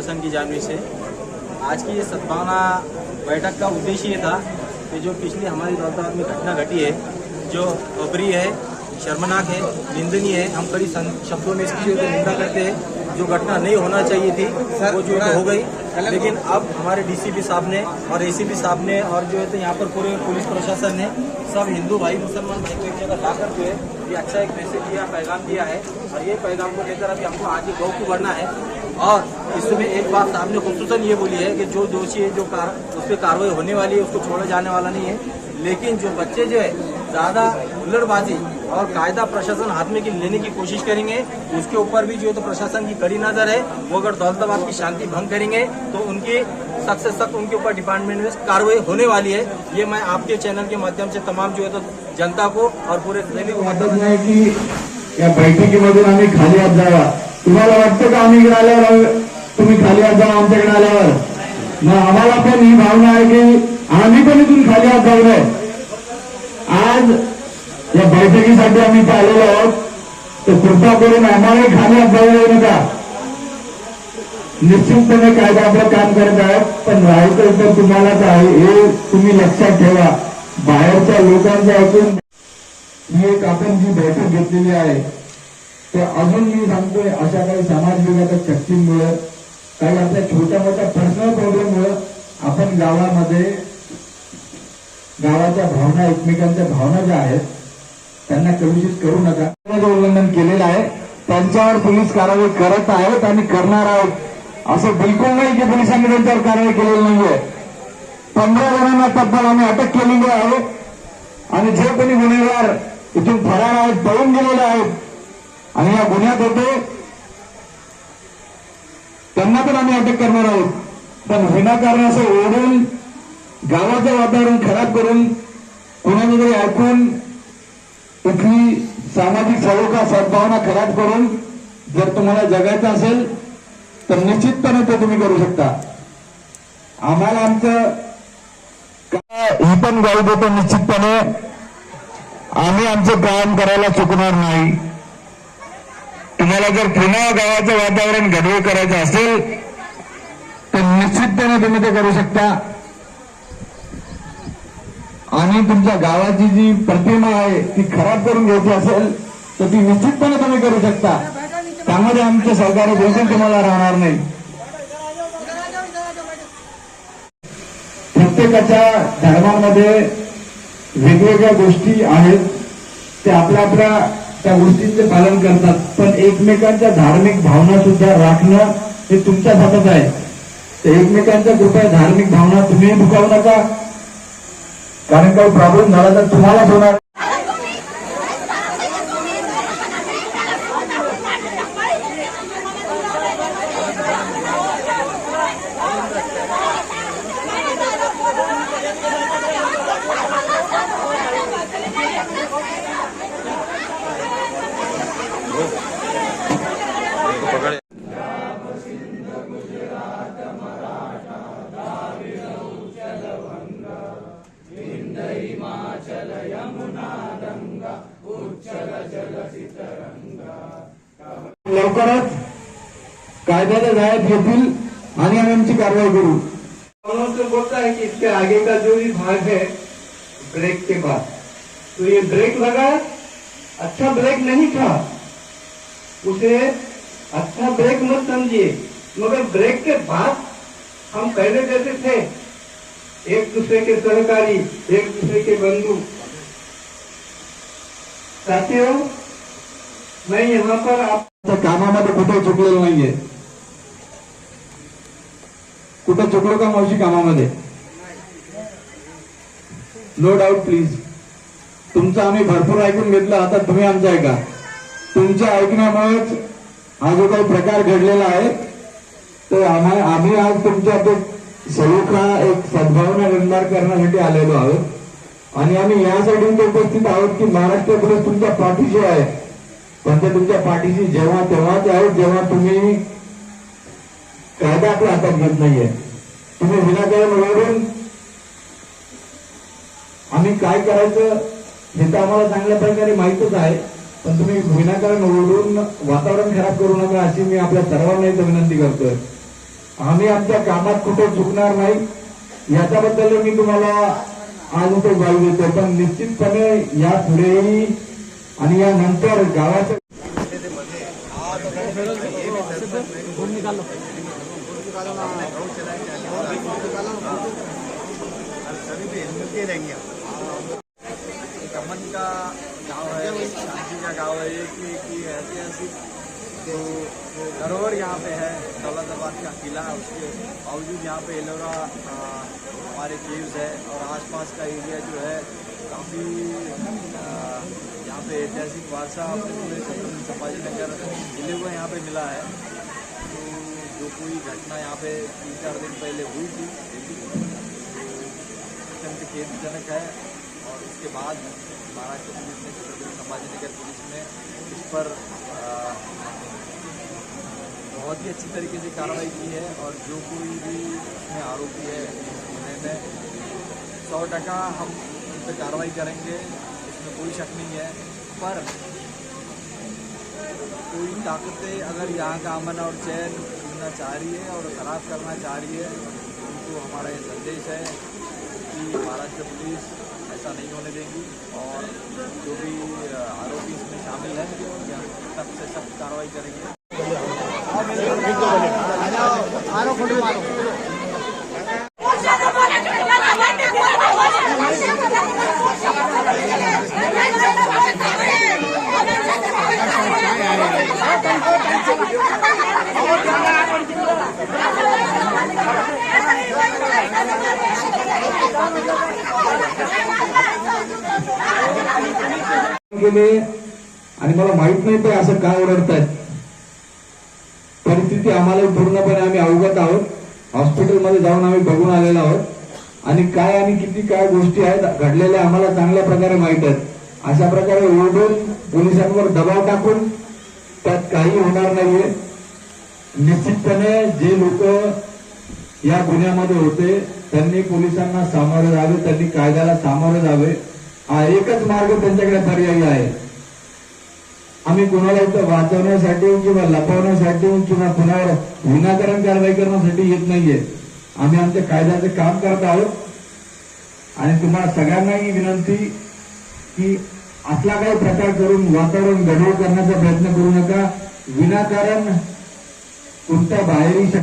प्रशासन की जानिब से आज की ये सद्भावना बैठक का उद्देश्य ये था कि जो पिछली हमारी दौलताबाद में घटना घटी है, जो अप्रिय है, शर्मनाक है, निंदनीय है। हम कड़ी शब्दों में इसकी जो निंदा करते हैं। जो घटना नहीं होना चाहिए थी वो जो हो गई, लेकिन अब हमारे डीसीपी साहब ने और एसीपी साहब ने और जो है तो यहाँ पर पूरे पुलिस प्रशासन ने सब हिंदू भाई मुसलमान भाई को एक जगह लाकर जो है ये अच्छा एक मैसेज दिया, पैगाम दिया है। और ये पैगाम को लेकर अभी हमको आगे गौ को बढ़ना है। और इसमें एक बात साहब ने खुसूसन ये बोली है कि जो दोषी है, जो उस पर कार्रवाई होने वाली है, उसको छोड़ा जाने वाला नहीं है। लेकिन जो बच्चे जो है ज़्यादा हुल्लड़बाजी और कायदा प्रशासन हाथ में लेने की कोशिश करेंगे, उसके ऊपर भी जो है तो प्रशासन की कड़ी नजर है। वो अगर दौलताबाद की शांति भंग करेंगे तो उनकी सख्त से सख्त उनके ऊपर डिपार्टमेंट में कार्रवाई होने वाली है। ये मैं आपके चैनल के माध्यम से तमाम जो है तो जनता को और पूरे जिले को वाटत नाही की या बैठकीमधून आम्ही खाली हात जावा। तुम्हाला वाटतं का आम्ही इकडे आल्यावर तुम्ही खाली हात जावा आमच्याकडे आल्यावर? मग आम्हाला पण ही भावना आहे की आम्ही पण इथून खाली हात जाऊ नये। आज या बैठकीसाठी आम्ही इथे आलेलो आहोत, तर कृपा करून आम्हाला खाली हात जाऊ देऊ नका। निश्चितपणे कायदा आपलं काम करत आहे, पण राहायचं तर तुम्हालाच आहे हे तुम्ही लक्षात ठेवा। बाहेरच्या लोकांचं ऐकून ही एक आपण जी बैठक घेतलेली आहे ते अजून मी सांगतोय अशा काही समाज विघातक शक्तींमुळे, काही आपल्या छोट्या मोठ्या पर्सनल प्रॉब्लेममुळे आपण गावाच्या भावना, एकमेकांच्या भावना ज्या आहेत त्यांना कलुषित करू नका। उल्लंघन केलेलं आहे त्यांच्यावर पोलीस कारवाई करत आहेत आणि करणार आहेत। असं बिलकुल नाही की पोलिसांनी त्यांच्यावर कारवाई केलेली नाहीये। 15 जणांना तब्बल आम्ही अटक केलेली आहे आणि जे कोणी गुन्हेगार इथून फरार आहेत, पळून गेलेले आहेत आणि या गुन्ह्यात होते त्यांना पण आम्ही अटक करणार आहोत। पण विनाकारण असं ओढून गावाचं वातावरण खराब करून कोणाचं तरी ऐकून इथली सामाजिक सलोखा सद्भावना खराब करून जर तुम्हाला जगायचं असेल तर निश्चितपणे ते तुम्ही करू शकता। आम्हाला आमचं ही पण ग्वाही देतो निश्चितपणे आम्ही आमचं काम करायला चुकणार नाही। तुम्हाला जर पुन्हा गावाचं वातावरण गढूळ करायचं असेल तर निश्चितपणे तुम्ही ते करू शकता आणि तुमच्या गावाची जी प्रतिमा आहे ती खराब करून घ्यायची असेल तर ती निश्चितपणे तुम्ही करू शकता। त्यामध्ये आमचे सहकार्य बिलकुल तुम्हाला राहणार नाही। प्रत्येकाच्या धर्मामध्ये वेगवेगळ्या गोष्टी आहेत, ते आपल्या आपल्या त्या गोष्टींचे पालन करतात, पण एकमेकांच्या धार्मिक भावना सुद्धा राखणं हे तुमच्याच हातात आहे। तर एकमेकांच्या कृपया धार्मिक भावना तुम्ही दुखावू नका, कारण काही प्रॉब्लेम झाला तर तुम्हालाच होणार। लवकरच कायद्याच्या जाळ्यात येतील आणि आम्ही आमची कारवाई करू। तो बोलता है कि इसके आगे का जो भी भाग है ब्रेक के बाद, तो ये ब्रेक लगा, अच्छा ब्रेक नहीं था, उसे अच्छा ब्रेक मत समझिए, मगर ब्रेक के बाद हम पहले जैसे थे, एक दूसरे के सहकारी, एक दूसरे के बंधु। साथियों, मैं यहाँ पर आप कामामध्ये कुठे चुकलेलं नाहीये। कुठे चुकलो का मावशी कामामध्ये? No doubt please. तुमचं आम्ही भरपूर ऐकून घेतलं, आता तुम्ही आमचं ऐका। तुमच्या ऐकण्यामुळेच हा जो काही प्रकार घडलेला आहे तर आम्ही आज तुमच्या तो सलोखा, एक सद्भावना निर्माण करण्यासाठी आलेलो आहोत आणि आम्ही यासाठी उपस्थित आहोत की महाराष्ट्र पोलीस तुमच्या पाठीशी आहे, पण ते तुमच्या पाठीशी जेव्हा तेव्हाच आहेत जेव्हा तुम्ही कायदा आपल्या हातात घेत नाहीये। तुम्ही विनाकारण ओढून आम्ही काय करायचं हे तर आम्हाला चांगल्या प्रकारे माहितच आहे, पण तुम्ही विनाकारण ओढून वातावरण खराब करू नका अशी मी आपल्या सर्वांना इथं विनंती करतोय। आम्ही आमच्या कामात कुठे चुकणार नाही याच्याबद्दल मी तुम्हाला आज इथे ग्वाही देतो. पण निश्चितपणे या पुढेही आणि यानंतर गावाचं अमन का गांव है, शांति का गांव है, कि ऐतिहासिक तो धरोहर यहाँ पे है, दौलताबाद का किला है, उसके बावजूद यहाँ पे एलोरा हमारे केव्स है और आसपास का एरिया जो है काफ़ी यहाँ पे ऐतिहासिक वारसा अपने पूरे छत्रपति संभाजी नगर जिले को यहाँ पे मिला है. तो जो कोई घटना यहाँ पे 3-4 दिन पहले हुई थी अत्यंत खेदजनक है. और उसके बाद महाराष्ट्र पुलिस ने, छत्रपति संभाजी नगर पुलिस ने इस पर बहुत ही अच्छी तरीके से कार्रवाई की है. और जो कोई भी इसमें आरोपी है उन्हें 100% हम उन पर कार्रवाई करेंगे, इसमें कोई शक नहीं है. पर कोई ताकतें अगर यहाँ का अमन और चैन छीनना चाह रही है और ख़राब करना चाह रही है, उनको हमारा ये संदेश है कि महाराष्ट्र पुलिस ऐसा नहीं होने देगी. और जो भी आरोपी इसमें शामिल है हम सख्त से सख्त कार्रवाई करेंगे. गेले आणि मला माहित नाही ते असं का ओरडतायत. परिस्थिती आम्हाला पूर्णपणे आम्ही अवगत आहोत. हॉस्पिटलमध्ये जाऊन आम्ही बघून आलेलो आहोत आणि काय आणि किती काय गोष्टी आहेत घडलेल्या आम्हाला चांगल्या प्रकारे माहित आहेत. अशा प्रकारे ओरडून पोलिसांवर दबाव टाकून त्यात काही होणार नाहीये. निश्चितपणे जे लोक या गुन्ह्यामध्ये होते त्यांनी पोलिसांना सामोरे जावे, त्यांनी कायद्याला सामोरे जावे. हा एकच मार्ग त्यांच्याकडे पर्यायी आहे. आम्ही कुणाला इथं वाचवण्यासाठी किंवा लपवण्यासाठी किंवा कुणावर विनाकारण कारवाई करण्यासाठी येत नाहीये. आम्ही आमच्या कायद्याचे काम करत आहोत आणि तुम्हाला सगळ्यांनाही विनंती की असला काही प्रकार करून वातावरण गडबड करण्याचा प्रयत्न करू नका. विनाकारण कोणत्या बाहेरही